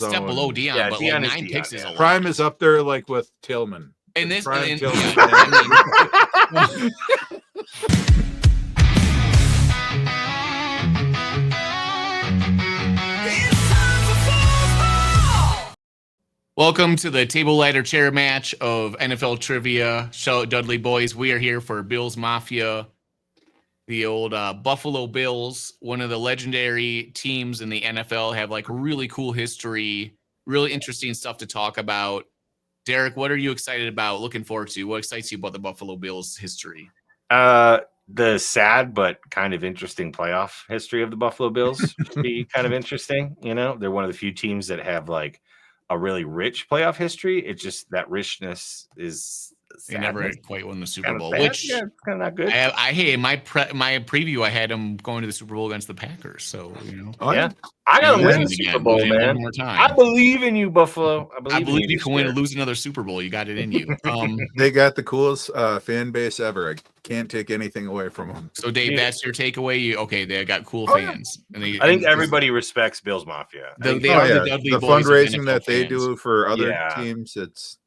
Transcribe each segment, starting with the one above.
step below Deion, Yeah, but Deion like is 9 Deion, picks is a man. lot. Prime is up there like with Tillman. And this, Prime and, Tillman. I mean, welcome to the table ladder chair match of NFL trivia. Shout out Dudley boys. We are here for Bills Mafia, the old Buffalo Bills, one of the legendary teams in the NFL, have like really cool history, really interesting stuff to talk about. Derek, what are you excited about, looking forward to? What excites you about the Buffalo Bills history? The sad but kind of interesting playoff history of the Buffalo Bills should be kind of interesting. You know, they're one of the few teams that have like a really rich playoff history. It's just that richness is They never quite won the Super kind of Bowl, sad. which Yeah, it's kind of not good. hey, my preview, I had them going to the Super Bowl against the Packers. So, you know, Oh, Yeah, I gotta win the Losing Super again, Bowl, losing one man. more time. I believe in you, Buffalo. I believe you this can win year. and lose another Super Bowl. You got it in you. They got the coolest fan base ever. I can't take anything away from them. So, Dave, Dude. that's your takeaway. Okay, they got cool Oh, yeah. fans. And they, I think and everybody respects Bills Mafia. I think they are the the Dudley boys of fundraising NFL that they fans. do for other Yeah. teams, it's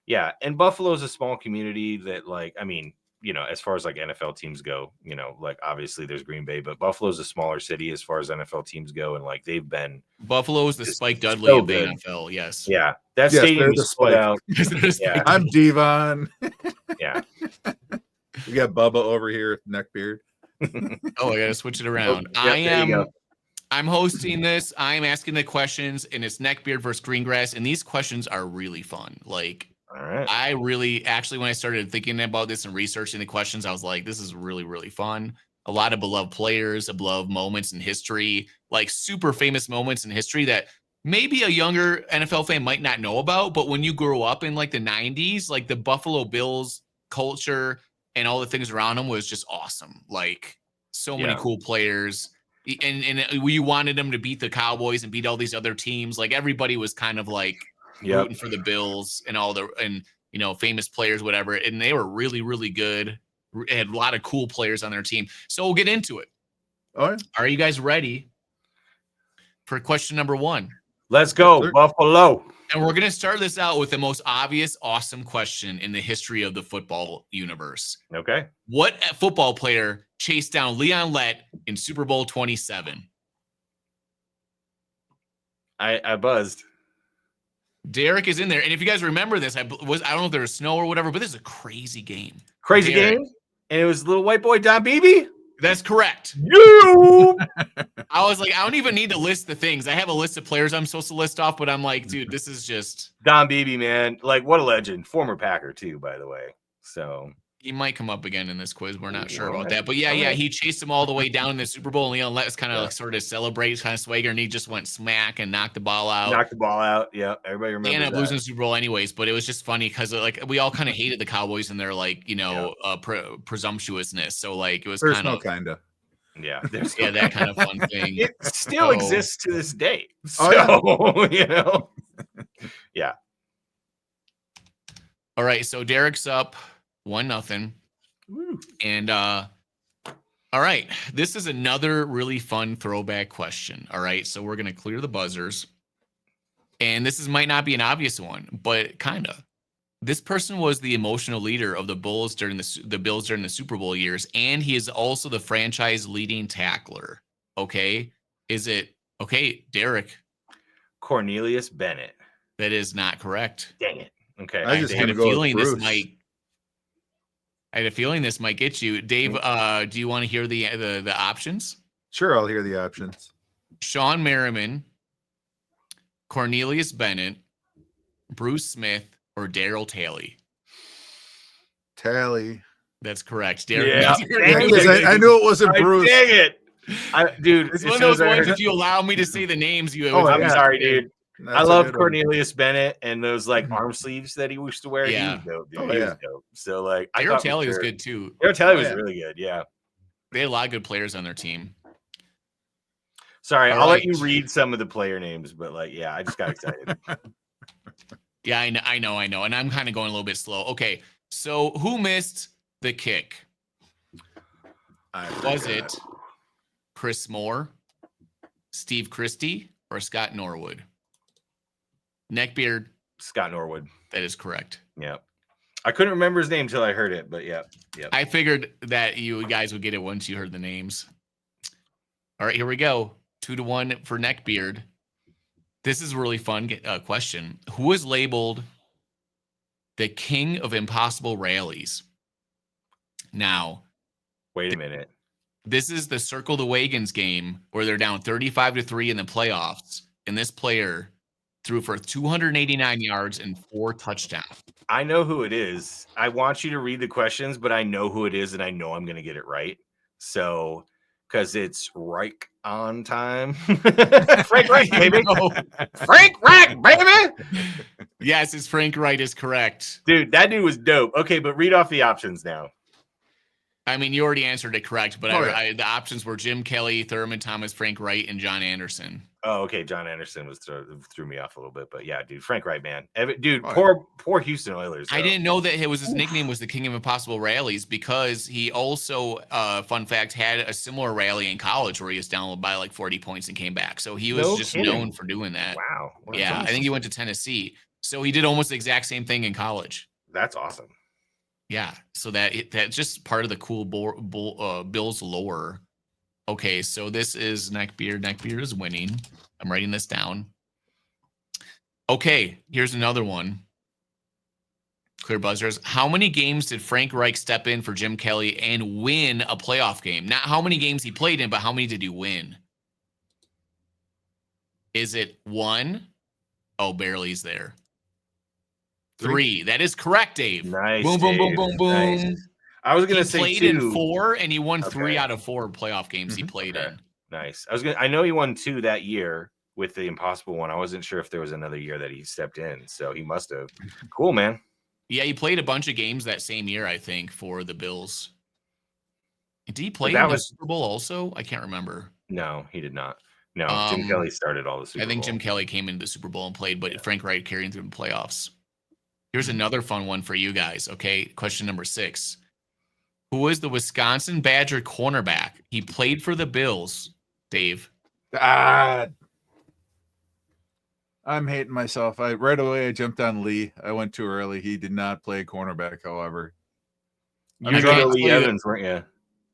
Yeah, and Buffalo's a small community that, like, I mean, you know, as far as like NFL teams go, you know, like obviously there's Green Bay, but Buffalo's a smaller city as far as NFL teams go, and like they've been Buffalo is the Just Spike Dudley so of the good. NFL. Yes. yeah. That Yes, stadium they're the is split Spike. out. Yeah. I'm Devon. Yeah. We got Bubba over here with neckbeard. Oh, I gotta switch it around. Oh, yeah, there you go. I'm hosting this. I'm asking the questions, and it's Neckbeard versus Greengrass, and these questions are really fun. Like, All right. I really actually, when I started thinking about this and researching the questions, I was like, this is really, really fun. A lot of beloved players, beloved moments in history, like super famous moments in history that maybe a younger NFL fan might not know about. But when you grew up in like the 90s, like the Buffalo Bills culture and all the things around them was just awesome. Like, so many Yeah. cool players. And we wanted them to beat the Cowboys and beat all these other teams. Like, everybody was kind of like Yep. rooting for the Bills and all the, and you know, famous players, whatever. And they were really, really good. Had a lot of cool players on their team. So we'll get into it. Oh, yeah. Are you guys ready for question number 1? Let's go, Sure. Buffalo. And we're going to start this out with the most obvious, awesome question in the history of the football universe. Okay. What football player chased down Leon Lett in Super Bowl 27? I buzzed. Derek is in there. And if you guys remember this, I don't know if there was snow or whatever, but this is a crazy game. Crazy Derek. game. And it was little white boy Don Beebe. That's correct. You. I was like, I don't even need to list the things. I have a list of players I'm supposed to list off, but I'm like, dude, this is just. Don Beebe, man. Like, what a legend. Former Packer, too, by the way. So. He might come up again in this quiz. We're not sure about Alright. that. But yeah, Alright. he chased him all the way down in the Super Bowl, and Leon Lett was kind of like sort of celebrate, kind of swagger, and he just went smack and knocked the ball out. Knocked the ball out. Yeah, everybody They remembers ended up that. losing the Super Bowl anyways, but it was just funny because like we all kind of hated the Cowboys and their like, you know, presumptuousness. So like it was There's kind no of kinda. Yeah, there's yeah, that kind of fun thing. it still So- exists to this day. So, Oh, you know. All right, so Derek's up 1-0. And all right, this is another really fun throwback question. All right, so we're gonna clear the buzzers. And this might not be an obvious one, but kind of. This person was the emotional leader of the Bulls during the Bills during the Super Bowl years, and he is also the franchise leading tackler. Okay, is it okay, Derek? Cornelius Bennett. That is not correct. Dang it. Okay. I just I had a gonna go with feeling this Bruce. might. I had a feeling this might get you, Dave. Do you want to hear the options? Sure, I'll hear the options. Sean Merriman, Cornelius Bennett, Bruce Smith, or Daryl Talley. Tally. That's correct. Derek. Yeah. Yeah, 'cause I knew it wasn't Bruce. Dang it. Dude, It's as one of soon as those I ones. heard- If you allow me to say the names, you. Oh, I'm yeah. sorry, dude. That's I a love good one. Cornelius Bennett and those like arm sleeves that he used to wear. Yeah. He was dope, dude. Oh, He yeah. was dope. So like I Daryl thought Talley was for good too. sure- Daryl Talley Oh, was yeah. really good. Yeah. They had a lot of good players on their team. Sorry, All I'll let right. you read some of the player names, but like, yeah, I just got excited. Yeah, I know, and I'm kind of going a little bit slow. Okay, so who missed the kick? Was it Chris Moore, Steve Christie, or Scott Norwood? Neckbeard. Scott Norwood. That is correct. Yeah. I couldn't remember his name till I heard it, but yeah. I figured that you guys would get it once you heard the names. All right, here we go. 2-1 for Neckbeard. This is a really fun question. Who is labeled the king of impossible rallies? Now, wait a minute. This is the Circle the Wagons game where they're down 35-3 in the playoffs, and this player threw for 289 yards and 4 touchdowns. I know who it is. I want you to read the questions, but I know who it is, and I know I'm going to get it right. So, because it's Reich on time. Frank Reich, baby. Frank Reich, baby. Yes, it's Frank Reich is correct. Dude, that dude was dope. Okay, but read off the options now. I mean, you already answered it correct, but yeah. the options were Jim Kelly, Thurman Thomas, Frank Wright, and John Anderson. Oh, okay. John Anderson was threw me off a little bit, but yeah, dude, Frank Wright, man, dude, poor Houston Oilers. I didn't know that his nickname was the King of Impossible Rallies because he also, fun fact, had a similar rally in college where he was down by like 40 points and came back. So he was just known for doing that. Wow. Yeah, awesome. I think he went to Tennessee, so he did almost the exact same thing in college. That's awesome. Yeah, so that's just part of the cool Bills lore. Okay, so this is Neckbeard. Neckbeard is winning. I'm writing this down. Okay, here's another one. Clear buzzers. How many games did Frank Reich step in for Jim Kelly and win a playoff game? Not how many games he played in, but how many did he win? Is it 1? Oh, barely's there. 3. That is correct, Dave. Nice. Boom, boom, boom, boom, boom. Nice. I was gonna say he played 2. in 4, and he won 3 out of 4 playoff games he played in. Nice. I know he won 2 that year with the impossible one. I wasn't sure if there was another year that he stepped in, so he must have. Cool, man. Yeah, he played a bunch of games that same year, I think, for the Bills. Did he play in the Super Bowl also? I can't remember. No, he did not. No, Jim Kelly started all the Super Bowl. I think Jim Kelly came into the Super Bowl and played, but Frank Reich carrying through the playoffs. Here's another fun one for you guys. Okay, question number 6. Who is the Wisconsin Badger cornerback? He played for the Bills, Dave. I'm hating myself. Right away I jumped on Lee. I went too early. He did not play cornerback, however. You were Lee Evans, weren't you?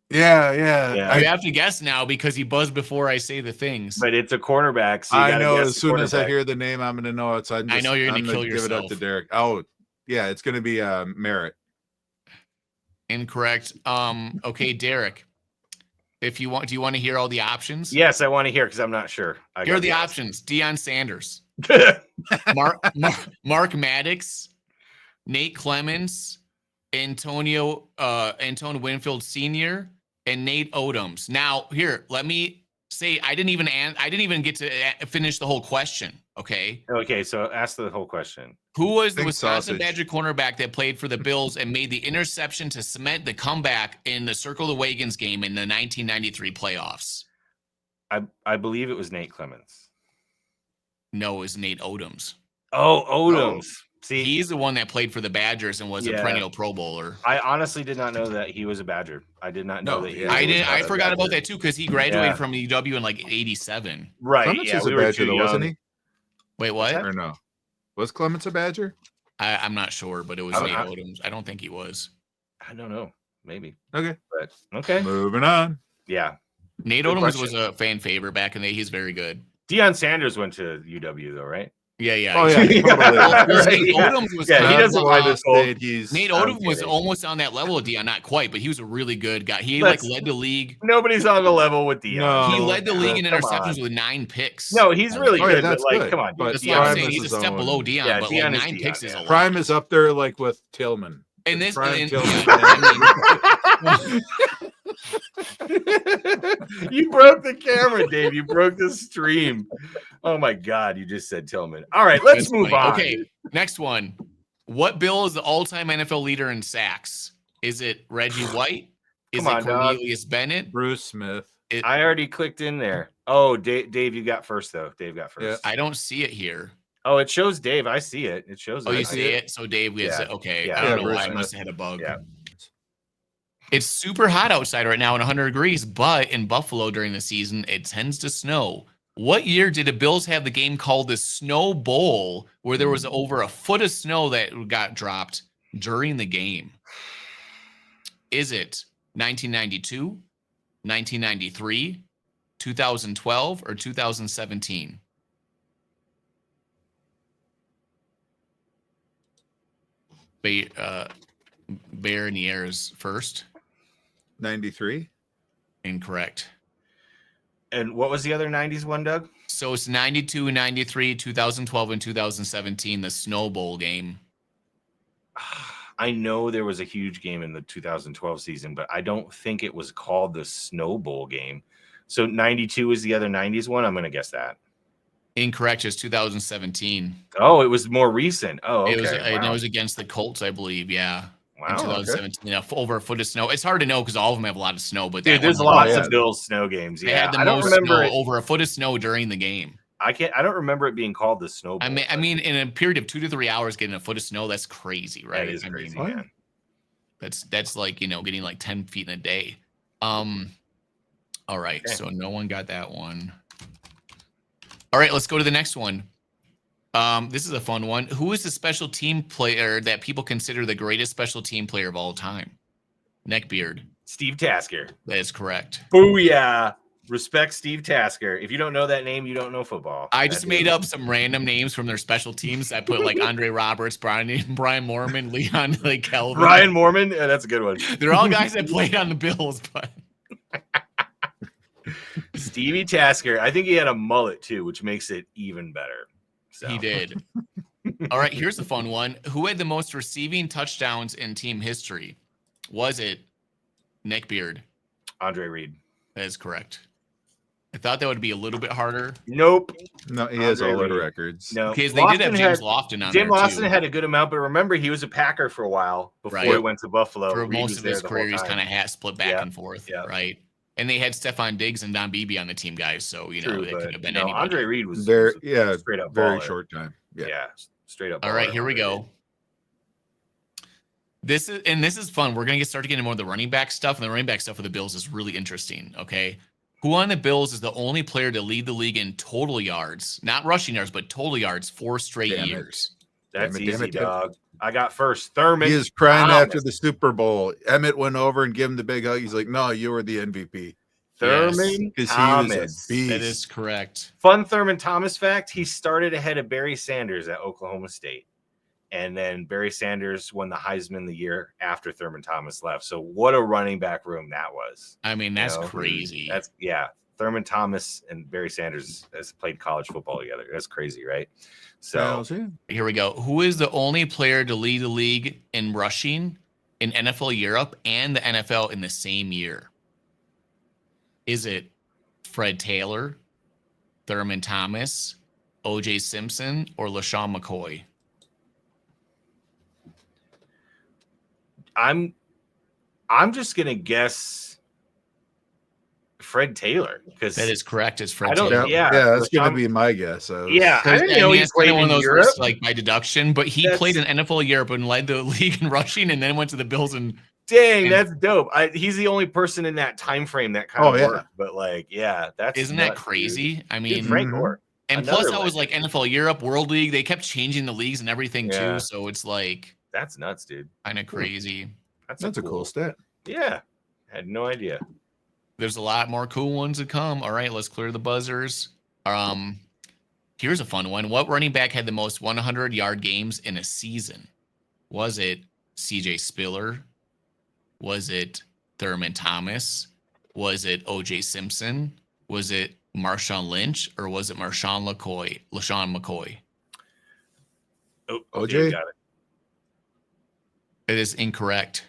Yeah. I have to guess now because he buzzed before I say the things. But it's a cornerback. So I know as soon as I hear the name, I'm going to know it. So I know you're going to kill yourself. Give it up to Derek. Oh, yeah, it's going to be Merritt. Incorrect. Okay, Derek. If you want, do you want to hear all the options? Yes, I want to hear because I'm not sure. Here are the options: Deion Sanders, Mark Maddox, Nate Clements, Antonio Winfield Sr., and Nate Odoms. Now, here, let me say I didn't even get to finish the whole question. Okay. Okay, so ask the whole question. Who was the Wisconsin Badger cornerback that played for the Bills and made the interception to cement the comeback in the Circle the Wagons game in the 1993 playoffs? I believe it was Nate Clements. No, it was Nate Odoms. Oh, Odoms. See, he's the one that played for the Badgers and was a perennial Pro Bowler. I honestly did not know that he was a Badger. I did not know that. I forgot about that too because he graduated from UW in like '87. Right. Clements was a Badger, though, wasn't he? Wait, what? Or no? Was Clements a Badger? I'm not sure, but it was Nate Odoms. I don't think he was. I don't know. Maybe. Okay. But okay. Moving on. Yeah. Nate Odoms was a fan favorite back in the day. He's very good. Deion Sanders went to UW though, right? Yeah. Oh yeah. Nate Odoms was he doesn't lie to state. Nate Odoms was almost on that level of Deion, not quite, but he was a really good guy. He led the league. Nobody's on the level with Deion. No, he led the league in interceptions with 9 picks. No, he's really good. That's but good. come on, that's what I'm saying. He's a step below Deion, but like 9 picks is a lot. Prime is up there like with Tillman. And this you broke the camera, Dave. You broke the stream. Oh my God, you just said Tillman. All right, let's move on. Okay, next one. What Bill is the all-time NFL leader in sacks? Is it Reggie White? Is it Cornelius Bennett? Bruce Smith. I already clicked in there. Oh, Dave, you got first though. Dave got first. I don't see it here. Oh, it shows Dave. I see it. It shows. Oh, you see it? So Dave gets it. Okay. Yeah. I don't know why I must have had a bug. Yeah. It's super hot outside right now and 100 degrees, but in Buffalo during the season, it tends to snow. What year did the Bills have the game called the Snow Bowl, where there was over a foot of snow that got dropped during the game? Is it 1992, 1993, 2012, or 2017? Bear in the Airs first. 93. Incorrect. And what was the other 90s one, Doug? So it's 92, 93, 2012, and 2017, the Snow Bowl game. I know there was a huge game in the 2012 season, but I don't think it was called the Snow Bowl game. So 92 is the other 90s one. I'm going to guess that. Incorrect. It's 2017. Oh, it was more recent. Oh, okay. It was against the Colts, I believe. Yeah. Wow. In 2017, over a foot of snow. It's hard to know because all of them have a lot of snow. But dude, there's lots of Bills snow games. They Yeah, had the I don't most remember snow, over a foot of snow during the game. I don't remember it being called the Snow Bowl. I mean, in a period of 2 to 3 hours, getting a foot of snow, that's crazy, right? That is crazy, mean, man. That's like, getting like 10 feet in a day. All right, Okay. so no one got that one. All right, let's go to the next one. This is a fun one. Who is the special team player that people consider the greatest special team player of all time? Neckbeard. Steve Tasker. That is correct. Booyah. Respect Steve Tasker. If you don't know that name, you don't know football. I just made up some random names from their special teams. I put like Andre Roberts, Brian Mormon, Leon like Kelvin. Brian Mormon. Yeah, that's a good one. They're all guys that played on the Bills, but Stevie Tasker. I think he had a mullet too, which makes it even better. So. he did. All right, here's a fun one. Who had the most receiving touchdowns in team history? Was it Neckbeard? Andre Reed. That is correct. I thought that would be a little bit harder. Nope. No, he has all Andre the Reed. records. No. Because they did have James Lofton on Jim there Lawson too. had a good amount, but remember he was a Packer for a while before Right. he went to Buffalo. For Reed most was of there his the career, whole he's time. kind of split back Yeah. and forth, Yeah. right? And they had Stephon Diggs and Don Beebe on the team, guys. So it True, could but have been no, anybody. Andre Reed was There, was a yeah, straight up very baller. short time. Yeah, straight up. All right, baller, here we Andre go. Reed. This is fun. We're gonna start getting more of the running back stuff, and the running back stuff for the Bills is really interesting. Okay, who on the Bills is the only player to lead the league in total yards, not rushing yards, but total yards 4 straight Damn it. years? That's Damn it, easy, damn it. dog. I got first. Thurman. He is crying Thomas. after the Super Bowl. Emmett went over and gave him the big hug. He's like, "No, you were the MVP." Thurman Because he Thomas. was a beast. That is correct. Fun Thurman Thomas fact: he started ahead of Barry Sanders at Oklahoma State, and then Barry Sanders won the Heisman the year after Thurman Thomas left. So what a running back room that was! I mean, that's You know, crazy. That's Thurman Thomas and Barry Sanders has played college football together. That's crazy, right? So Hells yeah. Here we go. Who is the only player to lead the league in rushing in NFL Europe and the NFL in the same year? Is it Fred Taylor, Thurman Thomas, O.J. Simpson, or LaShawn McCoy? I'm just gonna guess Fred Taylor because That is correct. It's Fred I don't- Taylor. Yeah, Yeah, that's going LaShawn- to be my guess. I was- yeah, I didn't know he it's played kinda in Europe. like by deduction, but he That's- played in NFL Europe and led the league in rushing, and then went to the Bills and Dang, And- that's dope. He's the only person in that time frame that kind Oh, of yeah. worked. But like, yeah, that's isn't that nuts, crazy? dude. I Dude, mean, Frank Mhm. Gore. and another plus that was like legend. NFL Europe, World League. They kept changing the leagues and everything Yeah. too. So it's like That's nuts, dude. kind of crazy. That's a cool stat. Yeah, had no idea. There's a lot more cool ones to come. All right, let's clear the buzzers. Here's a fun one. What running back had the most 100-yard games in a season? Was it CJ Spiller? Was it Thurman Thomas? Was it O.J. Simpson? Was it Marshawn Lynch? Or was it LaShawn McCoy? Oh, OJ? Dave got it. It is incorrect.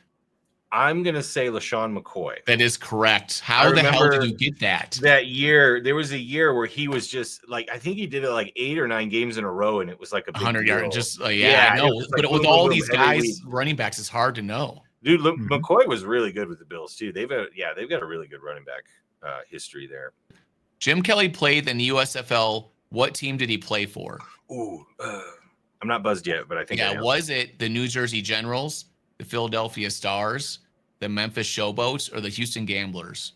I'm gonna say LaShawn McCoy. That is correct. How the hell did remember you get that? That year, there was a year where he was just like, I think he did it like 8 or 9 games in a row, and it was like a big 100 deal. yard, just Yeah, yeah, I it know. was But like with boom, all boom, these every guys, week. running backs, it's hard to know. Dude, Mhm. McCoy was really good with the Bills too. They've got a really good running back history there. Jim Kelly played in the USFL. What team did he play for? Ooh, I'm not buzzed yet, but I think I Yeah, am. was it the New Jersey Generals, the Philadelphia Stars, the Memphis Showboats, or the Houston Gamblers?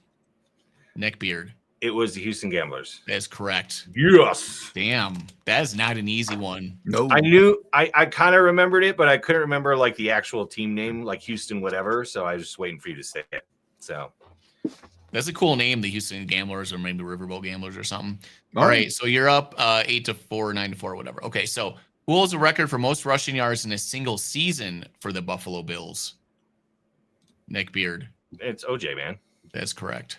Neckbeard. It was the Houston Gamblers. That's correct. Yes. Damn, that is not an easy one. No. I kind of remembered it, but I couldn't remember like the actual team name, like Houston, whatever. So I was just waiting for you to say it. So That's a cool name, the Houston Gamblers, or maybe Riverboat Gamblers or something. Oh. All right, so you're up 8-4, 9-4, whatever. Okay, so who holds the record for most rushing yards in a single season for the Buffalo Bills? Nick Beard. it's OJ, man. That's correct.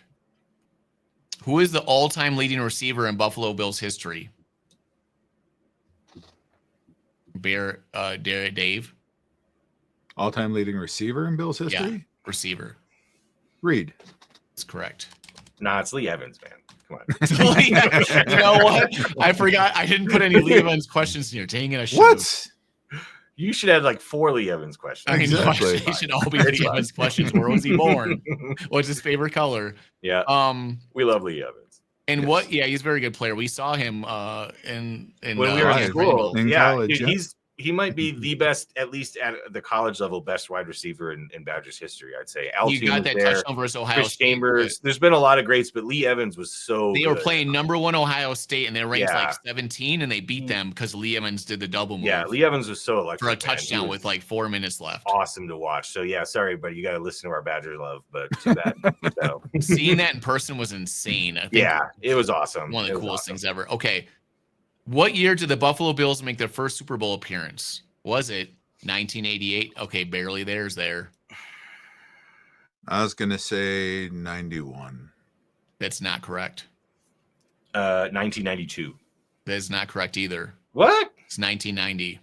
Who is the all-time leading receiver in Buffalo Bills history? Dave. All-time leading receiver in Bills history? Yeah, receiver. Reed. That's correct. Nah, it's Lee Evans, man. Come on. You know what? I forgot. I didn't put any Lee Evans questions in here. Dang it, I should. What? You should have like 4 Lee Evans questions. I mean, Exactly. they should all be It's Lee fine. Evans questions. Where was he born? What's his favorite color? Yeah, we love Lee Evans. And Yes. what? Yeah, he's a very good player. We saw him in When we were in Ryan school, in yeah, college, dude, yeah. he might be the best, at least at the college level, best wide receiver in Badgers history. I'd say. You Altoon got was that there. touchdown versus Ohio Chris State. Chambers. There's been a lot of greats, but Lee Evans was so. They were good. playing number 1 Ohio State, and they ranked Yeah. like 17, and they beat them because Lee Evans did the double move Yeah, Lee Evans was so electric for a man. He touchdown was with like 4 minutes left. awesome to watch. So yeah, sorry, but you got to listen to our Badger love. But too bad. So, Seeing that in person was insane. I think yeah, it was awesome. one of It the was coolest awesome. things ever. Okay, what year did the Buffalo Bills make their first Super Bowl appearance? Was it 1988? Okay, barely there's there. I was going to say 91. That's not correct. 1992. That is not correct either. What? It's 1990.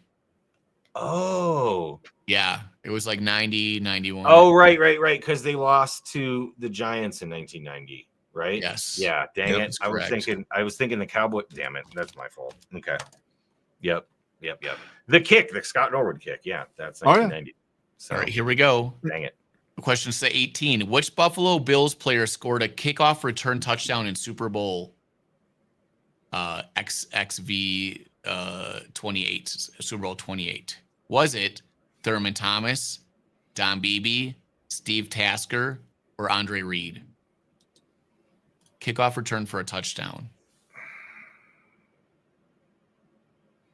Oh. Yeah, it was like 90, 91. Oh, right. Because they lost to the Giants in 1990, right? Yes. Yeah. Dang Yep, it. that's I was correct. thinking the Cowboy. Damn it. That's my fault. Okay. Yep. The kick, the Scott Norwood kick. Yeah, that's Oh, yeah. 1990. So, All right, here we go. dang it. Question 18. Which Buffalo Bills player scored a kickoff return touchdown in Super Bowl XV 28, Super Bowl 28? Was it Thurman Thomas, Don Beebe, Steve Tasker, or Andre Reed? Kickoff return for a touchdown.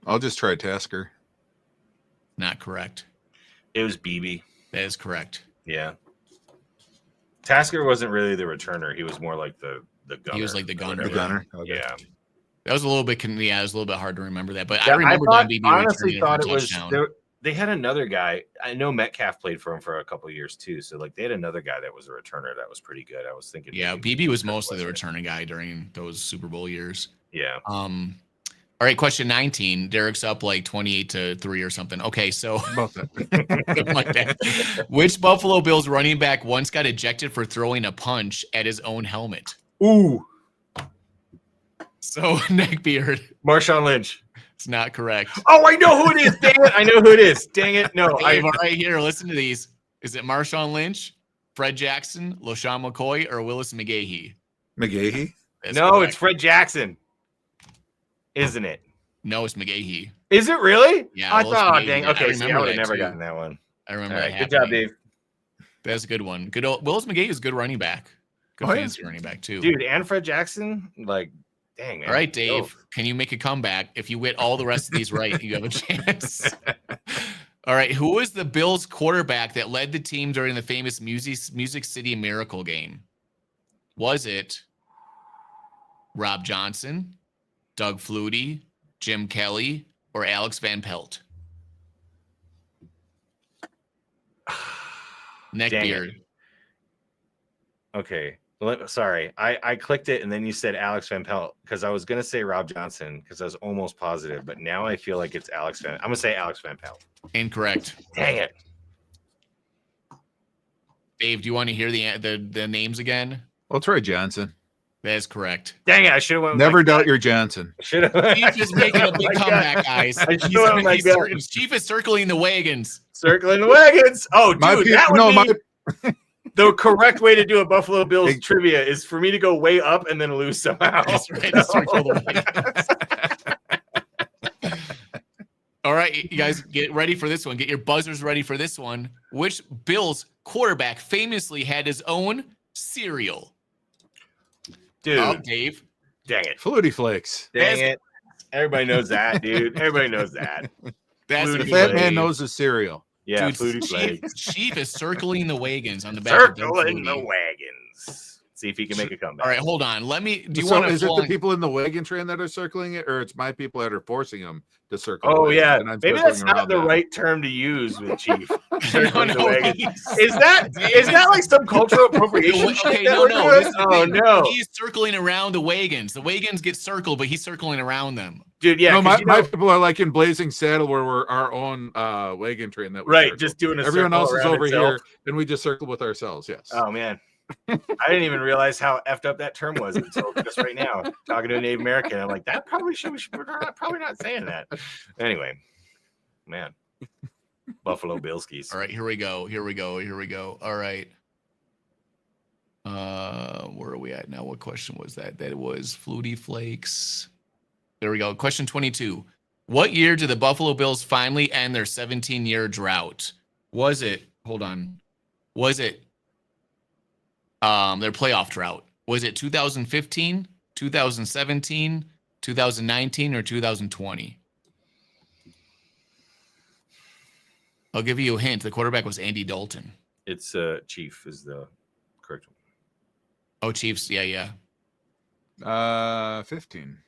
I'll just try Tasker. Not correct. It was BB. That is correct. Yeah. Tasker wasn't really the returner. He was more like the gunner. He was like the gunner. The gunner. Okay. Yeah. That was a little bit, it was a little bit hard to remember that, but Yeah, I remember thought- Don Beebe honestly returning thought a it was touchdown. they had another guy. I know Metcalf played for him for a couple of years too. So like they had another guy that was a returner that was pretty good. I was thinking. Yeah, maybe BB was that mostly the it. returning guy during those Super Bowl years. Yeah. All right, question 19. Derek's up like 28-3 or something. Okay, so About that. something like that. Which Buffalo Bills running back once got ejected for throwing a punch at his own helmet? Ooh. So Nick Beard. Marshawn Lynch. It's not correct. Oh, I know who it is. Dang it. I know who it is. Dang it. No, Dave, all right, here, listen to these. Is it Marshawn Lynch, Fred Jackson, LaShawn McCoy, or Willis McGahee? McGahee. That's no, correct. it's Fred Jackson. Isn't it? No, it's McGahee. Is it really? Yeah, I Willis thought, McGahee. dang. I Okay, see, I remember would have that, never too. gotten that one. I remember All that right, good job, happening. Dave. That's a good one. Good old Willis McGahee is a good running back. Good Oh, yeah. fantasy running back too. Dude, and Fred Jackson, like, dang, man. All right, Dave. Go. Can you make a comeback? If you get all the rest of these right, you have a chance. All right. Who was the Bills quarterback that led the team during the famous Music City Miracle game? Was it Rob Johnson, Doug Flutie, Jim Kelly, or Alex Van Pelt? Neck Dang it. Beard. Okay. Sorry. I clicked it and then you said Alex Van Pelt because I was going to say Rob Johnson because I was almost positive, but now I feel like it's Alex Van. I'm going to say Alex Van Pelt. Incorrect. Dang it. Dave, do you want to hear the names again? I'll try Johnson. That is correct. Dang it. I should have went. Never doubt your Johnson. Should have. Chief is making a big comeback, guys. I should have my gut. Chief is circling the wagons. Circling the wagons. Oh, dude, My that people, would no, be the correct way to do a Buffalo Bills Hey. trivia is for me to go way up and then lose somehow. That's right. Circle the wagons. All right, you guys get ready for this one. Get your buzzers ready for this one. Which Bills quarterback famously had his own cereal? Dude, Oh, Dave. dang it. Flutie Flakes. Dang it. Everybody knows that, dude. Everybody knows that. That's Flutie a The good fat one, man Dave. knows the cereal. Yeah, Dude, Flutie Flakes. Chief is circling the wagons on the back of Doug Circling the Flutie. wagons. See if he can make a comeback. All right, hold on. Let me. Do you So want to? is it the people in the wagon train that are circling it, or it's my people that are forcing them to circle? Oh, the wagons, yeah. and I'm Maybe circling that's not around the them? right term to use with Chief. No, Circling the no, wagons. he's- Is that like some cultural appropriation? shit Okay, that no, we're no. doing? This is the Oh, thing. no. He's circling around the wagons. The wagons get circled, but he's circling around them. Dude, yeah. No, 'cause my you know- people are like in Blazing Saddle, where we're our own wagon train that we right, circle. just doing a Everyone circle else is around over itself. here, and we just circle with ourselves. Yes. Oh, man. I didn't even realize how effed up that term was until just right now. Talking to a Native American, I'm like, that probably we're probably not saying that. Anyway, man. Buffalo Billskis. All right, here we go. All right. Where are we at now? What question was that? That was Flutie Flakes. There we go. Question 22. What year did the Buffalo Bills finally end their 17-year drought? Was it, hold on. Was it their playoff drought? Was it 2015, 2017, 2019, or 2020? I'll give you a hint. The quarterback was Andy Dalton. It's Chief is the correct one. Oh, Chiefs. Yeah. 15.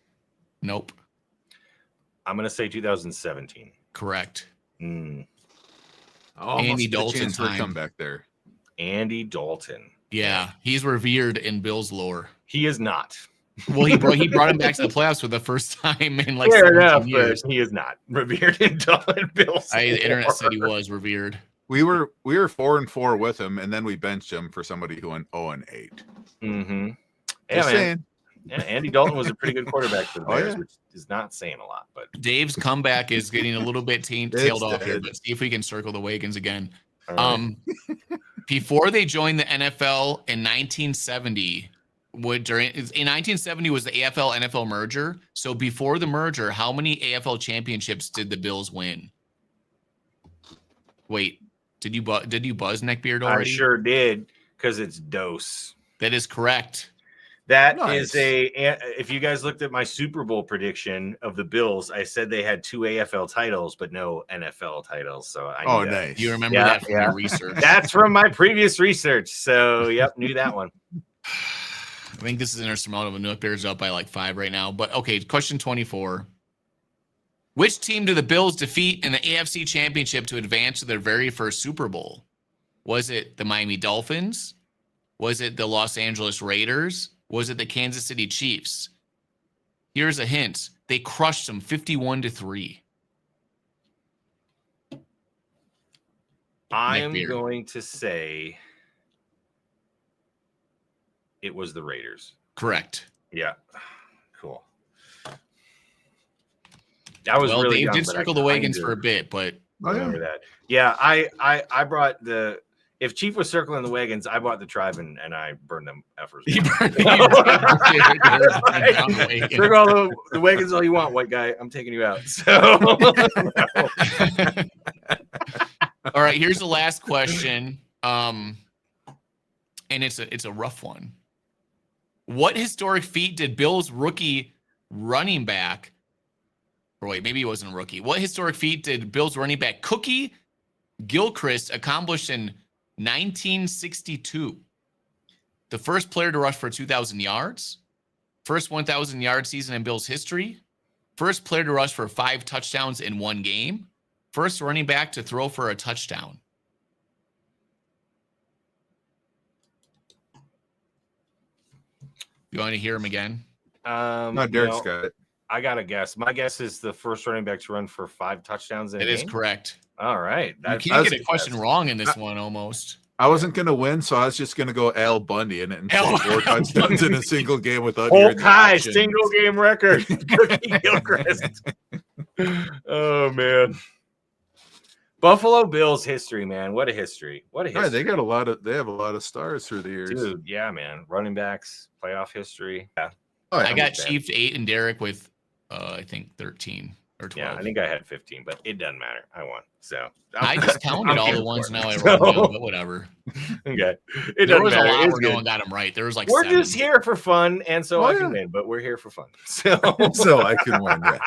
Nope. I'm gonna say 2017. Correct. Almost Andy a Dalton chance for a time. comeback there. Andy Dalton. Yeah, he's revered in Bills lore. He is not. Well, he brought him back to the playoffs for the first time in like Fair 17 enough, years. but he is not revered in Dalton Bills. The internet lore. said he was revered. We were 4-4 with him, and then we benched him for somebody who went 0-8. Mm-hmm. Yeah, Just man. saying. Yeah, Andy Dalton was a pretty good quarterback for the Oh, Bears, yeah. which is not saying a lot, but Dave's comeback is getting a little bit tailed off here, but see if we can circle the wagons again. all right. Before they joined the NFL in 1970, in 1970 was the AFL NFL merger. So before the merger, how many AFL championships did the Bills win? Wait, did you buzz Neckbeard I already? sure did because it's Dose. That is correct. That Nice. is if you guys looked at my Super Bowl prediction of the Bills, I said they had 2 AFL titles, but no NFL titles. So I knew that. Nice. You remember Yeah, that from yeah. your research. That's from my previous research. So yep, knew that one. I think this is insurmountable. Neckbeard's up by like 5 right now. But okay, question 24. Which team do the Bills defeat in the AFC Championship to advance to their very first Super Bowl? Was it the Miami Dolphins? Was it the Los Angeles Raiders? Was it the Kansas City Chiefs? Here's a hint. They crushed them 51-3. I'm Neckbeard. going to say it was the Raiders. Correct. Yeah. Cool. I was Well, really Dave young, did but I circle the wagons kinda for a bit, but Oh, yeah. remember that. Yeah, I brought the if Chief was circling the wagons, I bought the tribe and I burned them efforts. he burned Right. down the wagon. Circle all the wagons all you want, white guy. I'm taking you out. So All right, here's the last question. And it's a rough one. What historic feat did Bills rookie running back, or wait, maybe he wasn't a rookie. What historic feat did Bills running back Cookie Gilchrist accomplish in 1962? The first player to rush for 2,000 yards, first 1,000 yard season in Bills history, first player to rush for 5 touchdowns in one game, first running back to throw for a touchdown. You want to hear him again? Not Derek Scott. I got to guess. My guess is the first running back to run for 5 touchdowns in a It is game. correct. All right. You can't get a question wrong in this one almost. I wasn't going to win, so I was just going to go Al Bundy in it and say Al 4 touchdowns in a single game without Hulk hearing the high options. single game record. Cookie Gilchrist. Oh man. Buffalo Bills history, man. What a history. What a Yeah, history. they have a lot of stars through the years. Dude, yeah, man. Running backs, playoff history. Yeah. Oh, yeah. I got with that. Chief 8 and Derek with I think 13. or 12. Yeah, I think I had 15, but it doesn't matter. I won. So I just counted I'm all the here ones for now I it. wrote So- down, but whatever. Okay. It There doesn't was a matter. lot It's where no good. one got them right. There was like We're 7. just here for fun, and so Oh, I can yeah. win, but we're here for fun. So So I can win. Yes.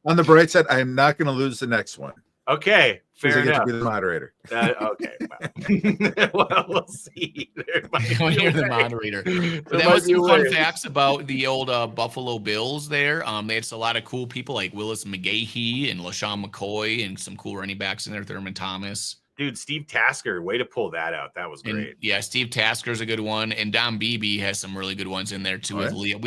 On the bright side, I am not going to lose the next one okay, because fair I get enough. to be the moderator. Okay, well, we'll see. There might When be a you're the way. moderator. There But that might was be a some fun way. facts about the old Buffalo Bills there. They had a lot of cool people like Willis McGahee and LaShawn McCoy and some cool running backs in there, Thurman Thomas. Dude, Steve Tasker, way to pull that out. That was And great. yeah, Steve Tasker's a good one. And Don Beebe has some really good ones in there too. Oh, With yeah? Leon.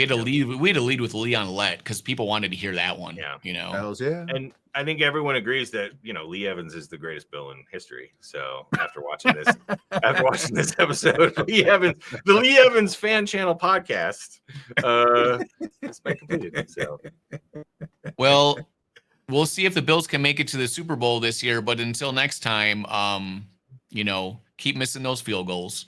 We had to lead with Leon Lett because people wanted to hear that one. Yeah. You know. Hells yeah. And I think everyone agrees that Lee Evans is the greatest Bill in history. So after watching this episode, the Lee Evans Fan Channel podcast, it's been completed. So Well, we'll see if the Bills can make it to the Super Bowl this year. But until next time, keep missing those field goals.